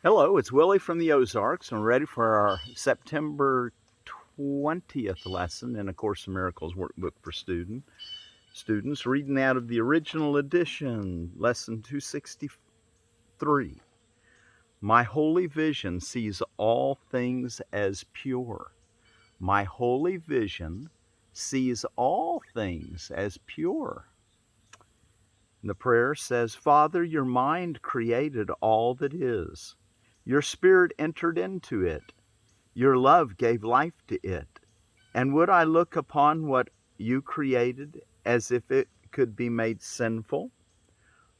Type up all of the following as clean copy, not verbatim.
Hello, it's Willie from the Ozarks, and we're ready for our September 20th lesson in A Course in Miracles workbook for students, reading out of the original edition, lesson 263. My holy vision sees all things as pure. My holy vision sees all things as pure. And the prayer says, Father, your mind created all that is. Your spirit entered into it. Your love gave life to it. And would I look upon what you created as if it could be made sinful?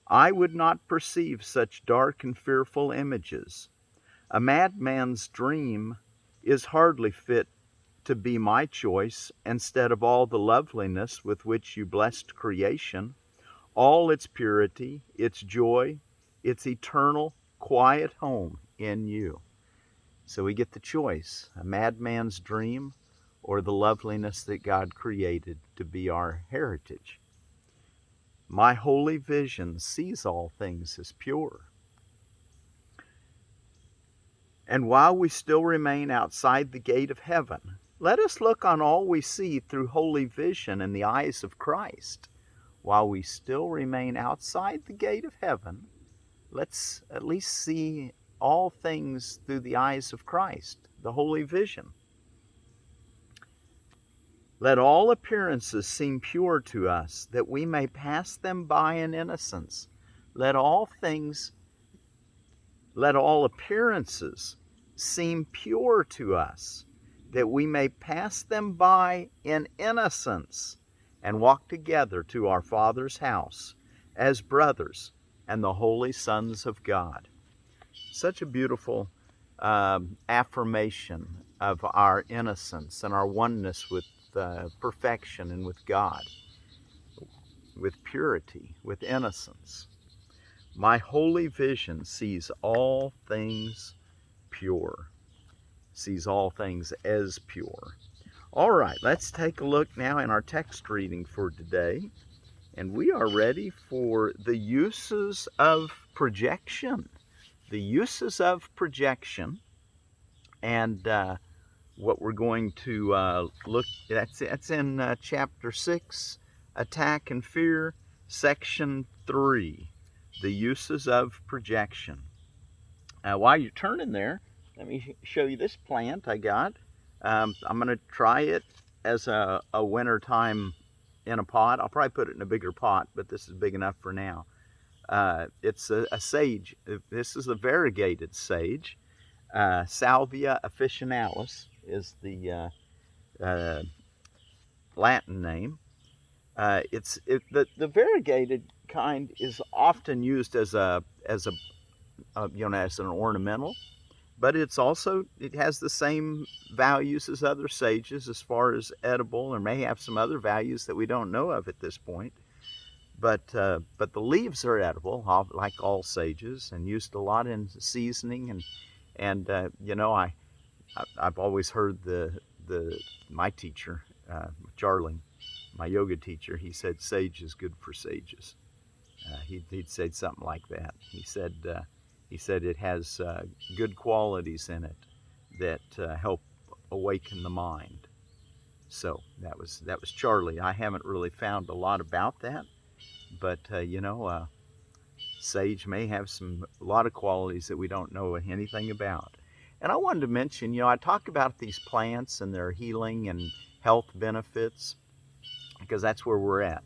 I would not perceive such dark and fearful images. A madman's dream is hardly fit to be my choice instead of all the loveliness with which you blessed creation, all its purity, its joy, its eternal, quiet home in you. So we get the choice, a madman's dream or the loveliness that God created to be our heritage. My holy vision sees all things as pure. And while we still remain outside the gate of heaven, let us look on all we see through holy vision in the eyes of Christ. While we still remain outside the gate of heaven, let's at least see all things through the eyes of Christ, the holy vision. Let all appearances seem pure to us, that we may pass them by in innocence. Let all appearances seem pure to us, that we may pass them by in innocence and walk together to our Father's house as brothers and the holy sons of God. Such a beautiful affirmation of our innocence and our oneness with perfection and with God, with purity, with innocence. My holy vision sees all things pure, sees all things as pure. All right, let's take a look now in our text reading for today. And we are ready for the uses of projection. The uses of projection. And what we're going to look, that's in chapter 6, Attack and Fear, section 3, the uses of projection. While you're turning there, let me show you this plant I got. I'm going to try it as a wintertime in a pot. I'll probably put it in a bigger pot, but this is big enough for now. It's a sage. This is the variegated sage. Salvia officinalis is the Latin name. The variegated kind is often used as an ornamental, but it has the same values as other sages as far as edible, or may have some other values that we don't know of at this point. But the leaves are edible, like all sages, and used a lot in seasoning. I've always heard my teacher, Charlie, my yoga teacher, he said sage is good for sages. He'd said something like that. He said it has good qualities in it that help awaken the mind. So that was Charlie. I haven't really found a lot about that, but sage may have a lot of qualities that we don't know anything about. And I wanted to mention, I talk about these plants and their healing and health benefits because that's where we're at.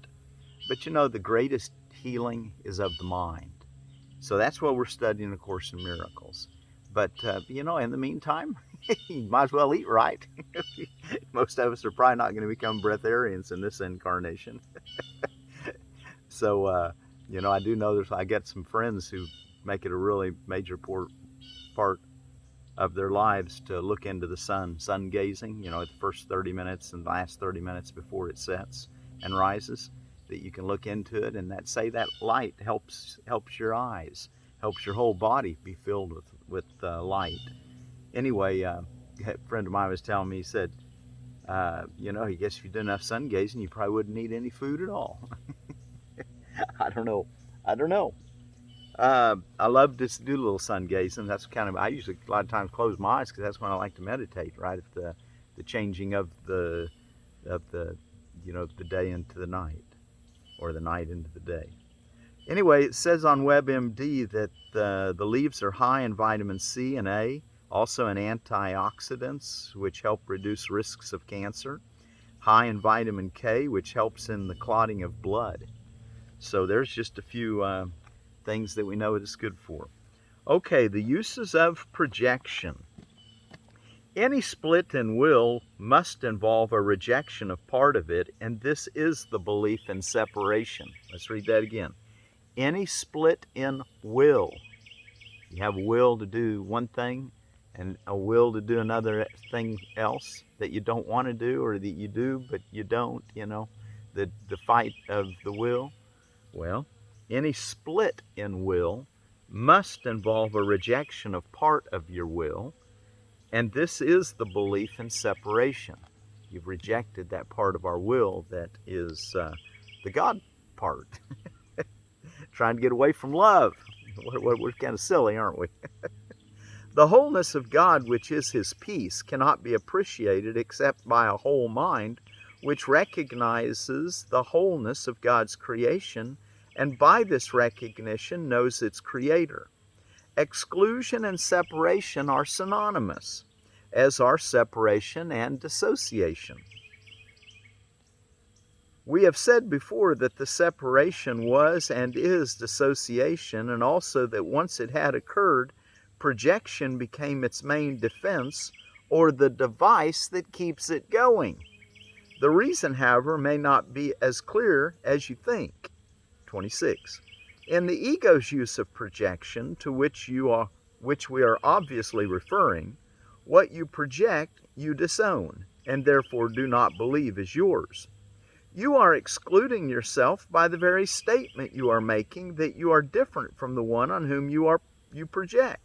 But the greatest healing is of the mind. So that's what we're studying A Course in Miracles. But, in the meantime, you might as well eat right. Most of us are probably not going to become breatharians in this incarnation. So, I do know I get some friends who make it a really major part of their lives to look into the sun gazing, the first 30 minutes and the last 30 minutes before it sets and rises, that you can look into it, and that light helps your eyes, helps your whole body be filled with light. Anyway, a friend of mine was telling me, he said, he guess if you did enough sun gazing, you probably wouldn't need any food at all. I don't know. I love to do a little sun gazing. That's kind of, I usually a lot of times close my eyes because that's when I like to meditate, right at the changing of the the day into the night, or the night into the day. Anyway, it says on WebMD that the leaves are high in vitamin C and A, also in antioxidants, which help reduce risks of cancer, high in vitamin K, which helps in the clotting of blood. So there's just a few things that we know it's good for. Okay, the uses of projection. Any split in will must involve a rejection of part of it, and this is the belief in separation. Let's read that again. Any split in will. You have a will to do one thing and a will to do another thing else that you don't want to do, or that you do but you don't, the fight of the will. Well, any split in will must involve a rejection of part of your will, and this is the belief in separation. You've rejected that part of our will that is the God part. Trying to get away from love. We're kind of silly, aren't we? The wholeness of God, which is His peace, cannot be appreciated except by a whole mind, which recognizes the wholeness of God's creation, and by this recognition knows its Creator. Exclusion and separation are synonymous, as are separation and dissociation. We have said before that the separation was and is dissociation, and also that once it had occurred, projection became its main defense, or the device that keeps it going. The reason, however, may not be as clear as you think. 26. In the ego's use of projection, to which we are obviously referring, what you project you disown, and therefore do not believe is yours. You are excluding yourself by the very statement you are making that you are different from the one on whom you project.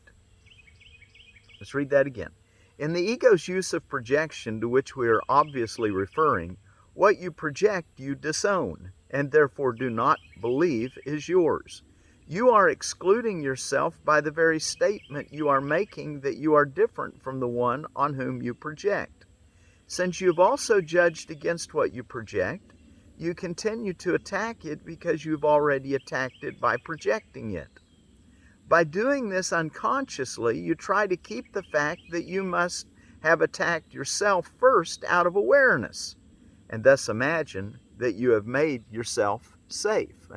Let's read that again. In the ego's use of projection, to which we are obviously referring, what you project you disown, and therefore do not believe is yours. You are excluding yourself by the very statement you are making that you are different from the one on whom you project. Since you have also judged against what you project, you continue to attack it because you've already attacked it by projecting it. By doing this unconsciously, you try to keep the fact that you must have attacked yourself first out of awareness, and thus imagine that you have made yourself safe.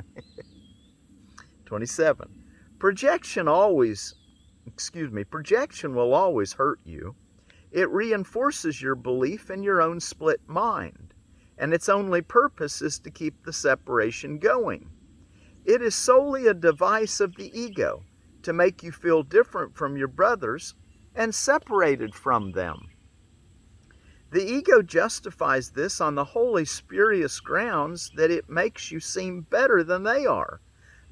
27. Projection will always hurt you. It reinforces your belief in your own split mind, and its only purpose is to keep the separation going. It is solely a device of the ego to make you feel different from your brothers and separated from them. The ego justifies this on the wholly spurious grounds that it makes you seem better than they are,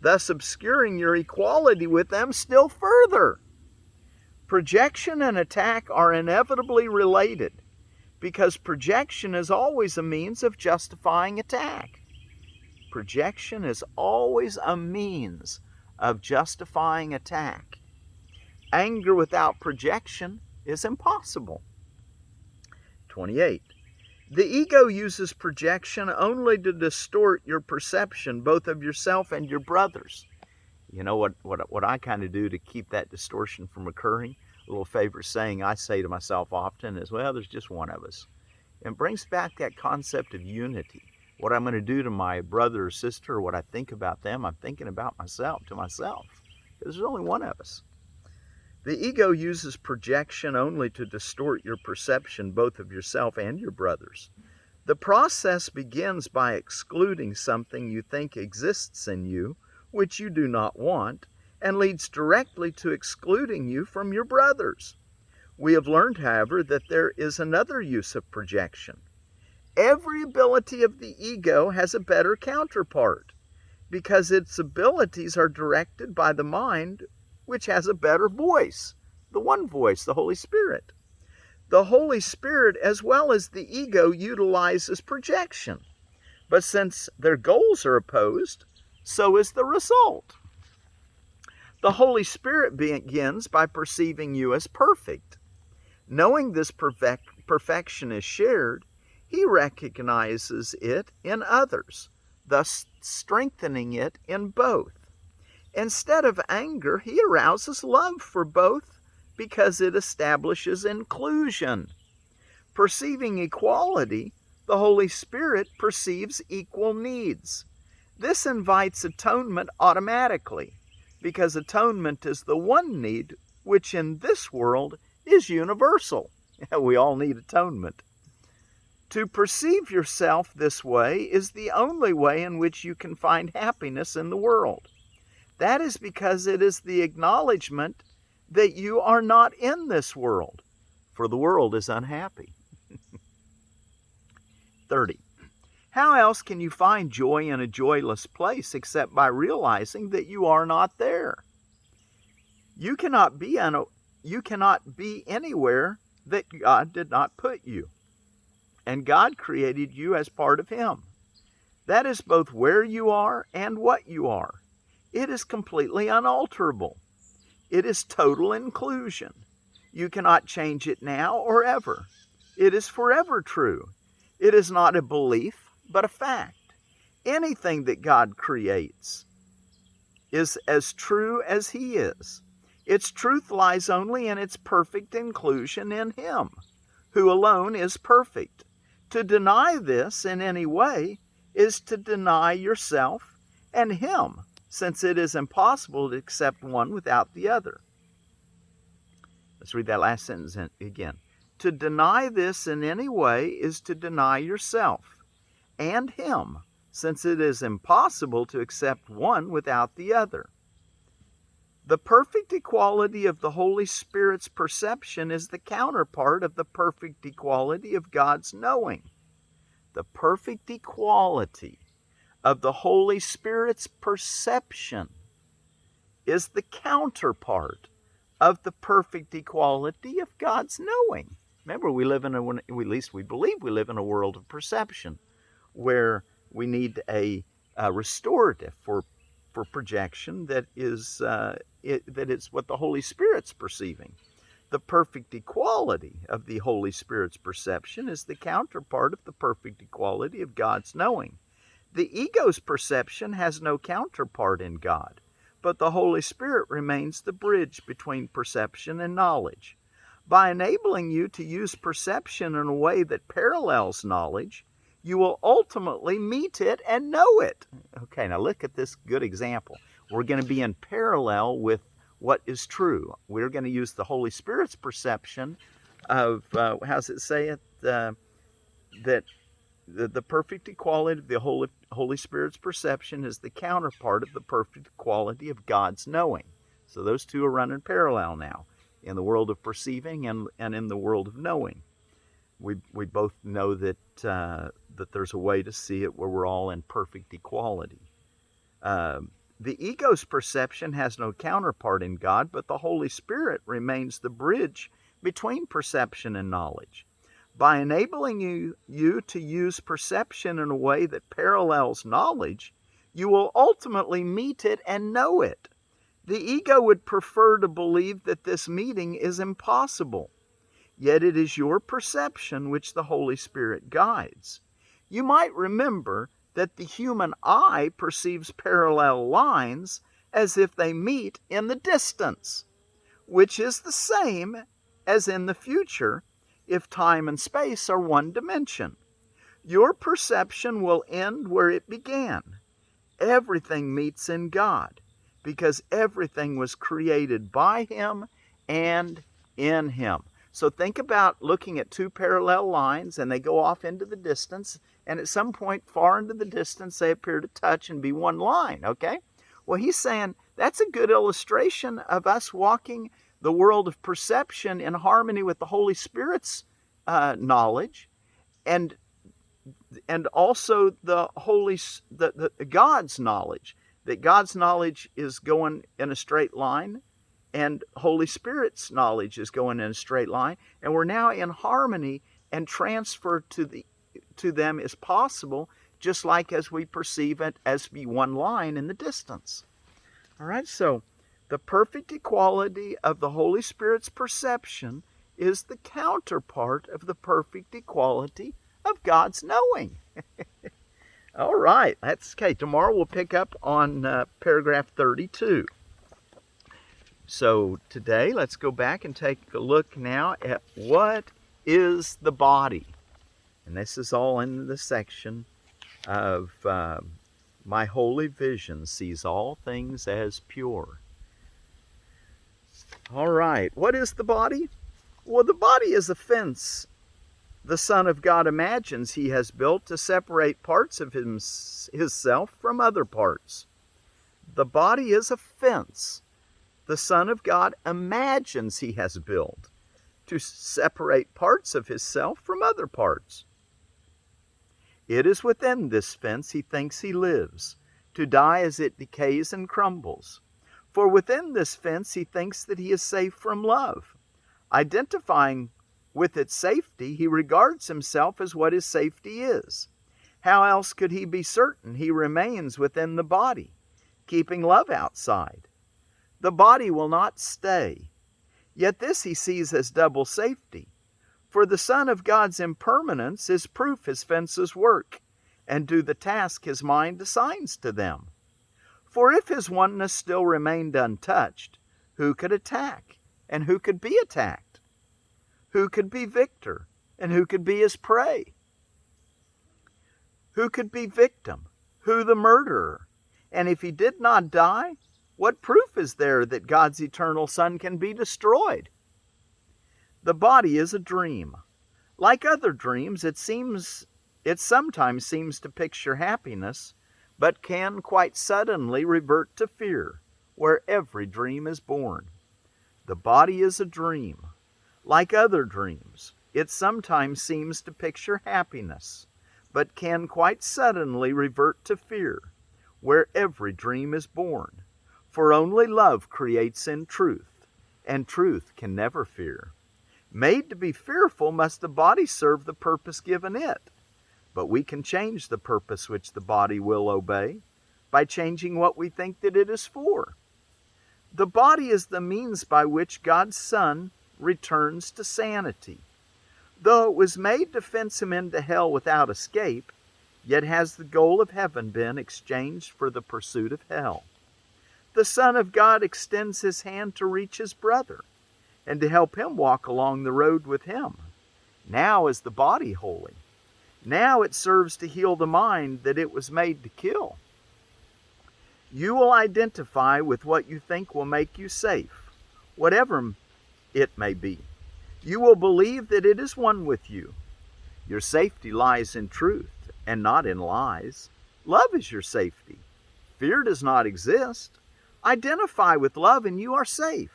thus obscuring your equality with them still further. Projection and attack are inevitably related, because projection is always a means of justifying attack. Projection is always a means of justifying attack. Anger without projection is impossible. 28. The ego uses projection only to distort your perception, both of yourself and your brothers. You know what I kind of do to keep that distortion from occurring? A little favorite saying I say to myself often is, well, there's just one of us. And it brings back that concept of unity. What I'm going to do to my brother or sister, or what I think about them, I'm thinking about myself, to myself. Because there's only one of us. The ego uses projection only to distort your perception, both of yourself and your brothers. The process begins by excluding something you think exists in you, which you do not want, and leads directly to excluding you from your brothers. We have learned, however, that there is another use of projection. Every ability of the ego has a better counterpart, because its abilities are directed by the mind, which has a better voice, the one voice, the Holy Spirit. The Holy Spirit, as well as the ego, utilizes projection. But since their goals are opposed, so is the result. The Holy Spirit begins by perceiving you as perfect. Knowing this perfection is shared, He recognizes it in others, thus strengthening it in both. Instead of anger, He arouses love for both because it establishes inclusion. Perceiving equality, the Holy Spirit perceives equal needs. This invites atonement automatically, because atonement is the one need which in this world is universal. We all need atonement. To perceive yourself this way is the only way in which you can find happiness in the world. That is because it is the acknowledgement that you are not in this world, for the world is unhappy. 30. How else can you find joy in a joyless place except by realizing that you are not there? You cannot be anywhere that God did not put you. And God created you as part of Him. That is both where you are and what you are. It is completely unalterable. It is total inclusion. You cannot change it now or ever. It is forever true. It is not a belief, but a fact. Anything that God creates is as true as He is. Its truth lies only in its perfect inclusion in Him, who alone is perfect. To deny this in any way is to deny yourself and Him, since it is impossible to accept one without the other. Let's read that last sentence again. To deny this in any way is to deny yourself and Him, since it is impossible to accept one without the other. The perfect equality of the Holy Spirit's perception is the counterpart of the perfect equality of God's knowing. The perfect equality of the Holy Spirit's perception is the counterpart of the perfect equality of God's knowing. Remember, we live in at least we believe we live in a world of perception, where we need a restorative for projection that is what the Holy Spirit's perceiving. The perfect equality of the Holy Spirit's perception is the counterpart of the perfect equality of God's knowing. The ego's perception has no counterpart in God, but the Holy Spirit remains the bridge between perception and knowledge. By enabling you to use perception in a way that parallels knowledge, you will ultimately meet it and know it. Okay, now look at this good example. We're going to be in parallel with what is true. We're going to use the Holy Spirit's perception of, how does it say it? That the perfect equality of the Holy Spirit's perception is the counterpart of the perfect equality of God's knowing. So those two are running parallel now, in the world of perceiving and in the world of knowing. We both know that there's a way to see it where we're all in perfect equality. The ego's perception has no counterpart in God, but the Holy Spirit remains the bridge between perception and knowledge. By enabling you to use perception in a way that parallels knowledge, you will ultimately meet it and know it. The ego would prefer to believe that this meeting is impossible, yet it is your perception which the Holy Spirit guides. You might remember that the human eye perceives parallel lines as if they meet in the distance, which is the same as in the future if time and space are one dimension. Your perception will end where it began. Everything meets in God, because everything was created by Him and in Him. So think about looking at two parallel lines, and they go off into the distance, and at some point far into the distance they appear to touch and be one line, okay? Well, he's saying that's a good illustration of us walking the world of perception in harmony with the Holy Spirit's knowledge, and also the God's knowledge. That God's knowledge is going in a straight line, and Holy Spirit's knowledge is going in a straight line, and we're now in harmony, and transfer to them is possible, just like as we perceive it as be one line in the distance. All right, so The perfect equality of the Holy Spirit's perception is the counterpart of the perfect equality of God's knowing. All right, that's okay. Tomorrow we'll pick up on paragraph 32. So today, let's go back and take a look now at what is the body. And this is all in the section of my holy vision sees all things as pure. All right, what is the body? Well, the body is a fence the Son of God imagines he has built to separate parts of himself from other parts. The body is a fence the Son of God imagines he has built to separate parts of himself from other parts. It is within this fence he thinks he lives, to die as it decays and crumbles. For within this fence he thinks that he is safe from love. Identifying with its safety, he regards himself as what his safety is. How else could he be certain he remains within the body, keeping love outside? The body will not stay. Yet this he sees as double safety. For the Son of God's impermanence is proof his fences work, and do the task his mind assigns to them. For if his oneness still remained untouched, who could attack, and who could be attacked? Who could be victor, and who could be his prey? Who could be victim? Who the murderer? And if he did not die, what proof is there that God's eternal Son can be destroyed? The body is a dream. Like other dreams, it sometimes seems to picture happiness, but can quite suddenly revert to fear, where every dream is born. The body is a dream. Like other dreams, it sometimes seems to picture happiness, but can quite suddenly revert to fear, where every dream is born. For only love creates in truth, and truth can never fear. Made to be fearful must the body serve the purpose given it. But we can change the purpose which the body will obey by changing what we think that it is for. The body is the means by which God's Son returns to sanity. Though it was made to fence him into hell without escape, yet has the goal of heaven been exchanged for the pursuit of hell. The Son of God extends his hand to reach his brother, and to help him walk along the road with him. Now is the body holy. Now it serves to heal the mind that it was made to kill. You will identify with what you think will make you safe, whatever it may be. You will believe that it is one with you. Your safety lies in truth and not in lies. Love is your safety. Fear does not exist. Identify with love and you are safe.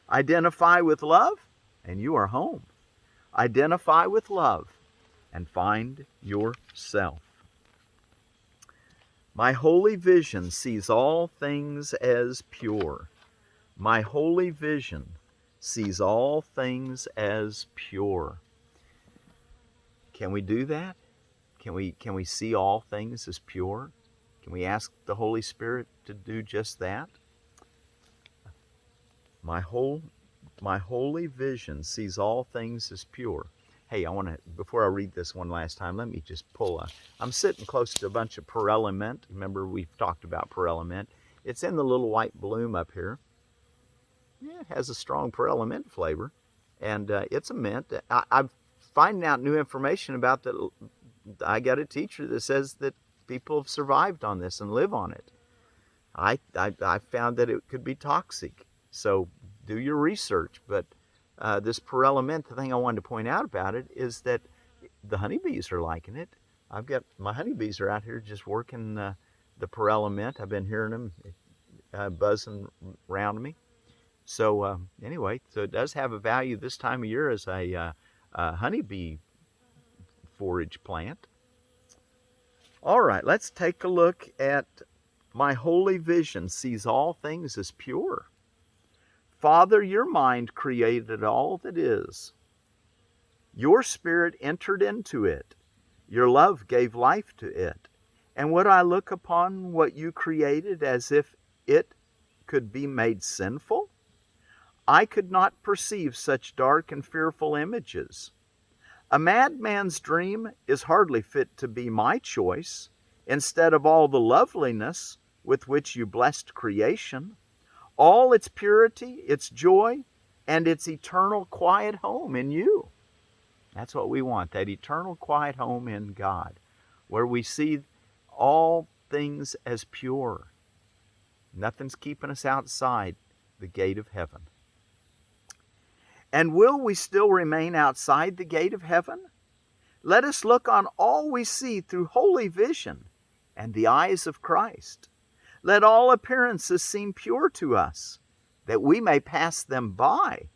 Identify with love and you are home. Identify with love and find yourself. My holy vision sees all things as pure. My holy vision sees all things as pure. Can we do that? Can we see all things as pure? Can we ask the Holy Spirit to do just that? My holy vision sees all things as pure. Hey, before I read this one last time, let me just I'm sitting close to a bunch of perilla mint. Remember, we've talked about perilla mint. It's in the little white bloom up here. Yeah, it has a strong perilla mint flavor, and it's a mint. I'm finding out new information about that. I got a teacher that says that people have survived on this and live on it. I found that it could be toxic, so do your research. But this perilla mint, the thing I wanted to point out about it is that the honeybees are liking it. I've got my honeybees are out here just working the perilla mint. I've been hearing them buzzing around me. So anyway, so it does have a value this time of year as a honeybee forage plant. All right, let's take a look at my holy vision sees all things as pure. Father, your mind created all that is. Your spirit entered into it. Your love gave life to it. And would I look upon what you created as if it could be made sinful? I could not perceive such dark and fearful images. A madman's dream is hardly fit to be my choice, instead of all the loveliness with which you blessed creation, all its purity, its joy, and its eternal quiet home in you. That's what we want, that eternal quiet home in God, where we see all things as pure. Nothing's keeping us outside the gate of heaven. And will we still remain outside the gate of heaven? Let us look on all we see through holy vision and the eyes of Christ. Let all appearances seem pure to us, that we may pass them by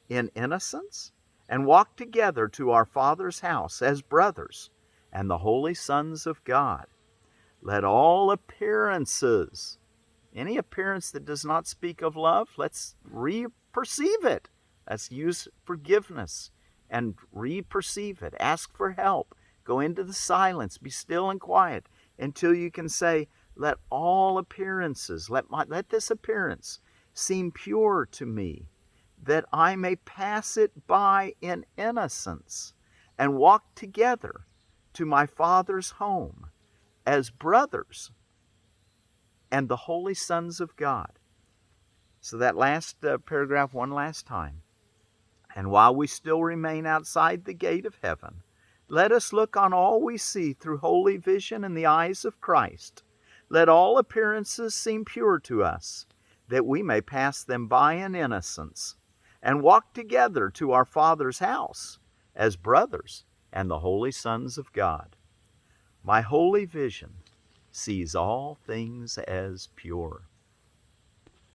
in innocence and walk together to our Father's house as brothers and the holy sons of God. Let all appearances, any appearance that does not speak of love, let's re-perceive it. Let's use forgiveness and re-perceive it. Ask for help. Go into the silence. Be still and quiet until you can say, let all appearances, let this appearance seem pure to me, that I may pass it by in innocence and walk together to my Father's home as brothers and the holy sons of God. So that last paragraph one last time. And while we still remain outside the gate of heaven, let us look on all we see through holy vision and the eyes of Christ. Let all appearances seem pure to us, that we may pass them by in innocence, and walk together to our Father's house as brothers and the holy sons of God. My holy vision sees all things as pure.